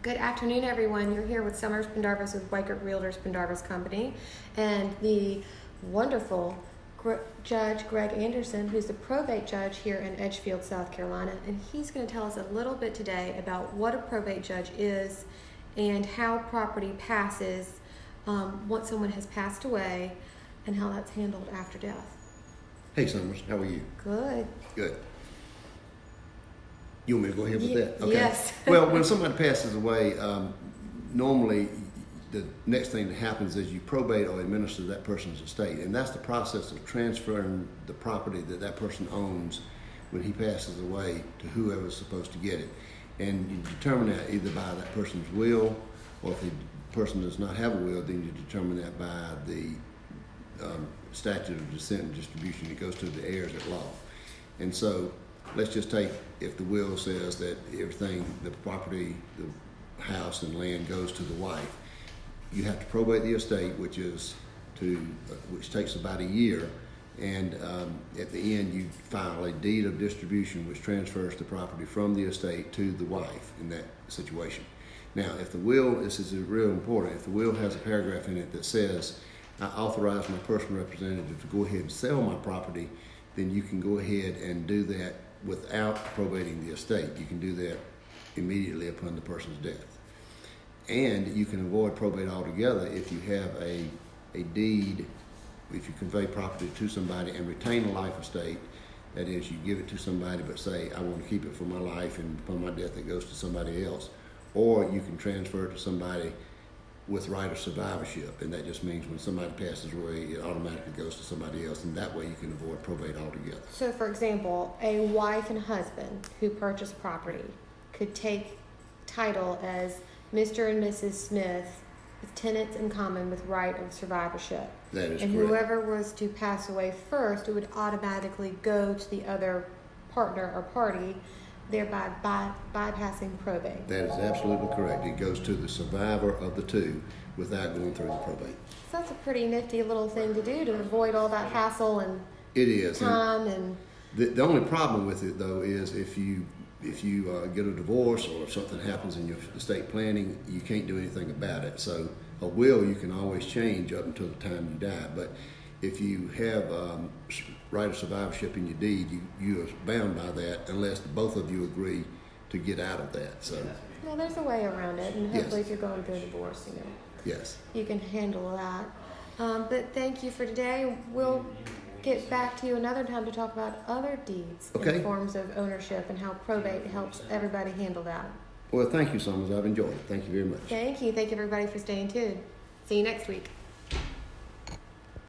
Good afternoon, everyone. You're here with Summers Pendarvis with Weichert Realtors Pendarvis Company and the wonderful Judge Greg Anderson, who's the probate judge here in Edgefield, South Carolina. And he's going to tell us a little bit today about what a probate judge is and how property passes once someone has passed away and how that's handled after death. Hey, Summers, how are you? Good. Good. You want me to go ahead with that? Okay. Yes. Well, when somebody passes away, normally the next thing that happens is you probate or administer that person's estate, and that's the process of transferring the property that that person owns when he passes away to whoever's supposed to get it. And you determine that either by that person's will, or if the person does not have a will, then you determine that by the statute of descent and distribution. It goes to the heirs at law. And so let's just take, if the will says that everything, the property, the house and land goes to the wife, you have to probate the estate, which takes about a year, and at the end you file a deed of distribution which transfers the property from the estate to the wife in that situation. Now, if the will, this is real important, if the will has a paragraph in it that says, I authorize my personal representative to go ahead and sell my property, then you can go ahead and do that without probating the estate. You can do that immediately upon the person's death. And you can avoid probate altogether if you have a deed, if you convey property to somebody and retain a life estate. That is, you give it to somebody but say, I want to keep it for my life, and upon my death it goes to somebody else. Or you can transfer it to somebody with right of survivorship, and that just means when somebody passes away, it automatically goes to somebody else, and that way you can avoid probate altogether. So, for example, a wife and husband who purchase property could take title as Mr. and Mrs. Smith with tenants in common with right of survivorship. That is and correct. Whoever was to pass away first, it would automatically go to the other partner or party, thereby bypassing probate. That is absolutely correct. It goes to the survivor of the two without going through the probate. So that's a pretty nifty little thing to do to avoid all that hassle and it is. time. And the only problem with it, though, is if you get a divorce or if something happens in your estate planning, you can't do anything about it. So a will you can always change up until the time you die. But if you have right of survivorship in your deed, you are bound by that unless both of you agree to get out of that. So, well, there's a way around it, and hopefully, yes. if you're going through a divorce, yes, you can handle that. But thank you for today. We'll get back to you another time to talk about other deeds and forms of ownership and how probate helps everybody handle that. Well, thank you, Summers. I've enjoyed it. Thank you very much. Thank you. Thank you, everybody, for staying tuned. See you next week.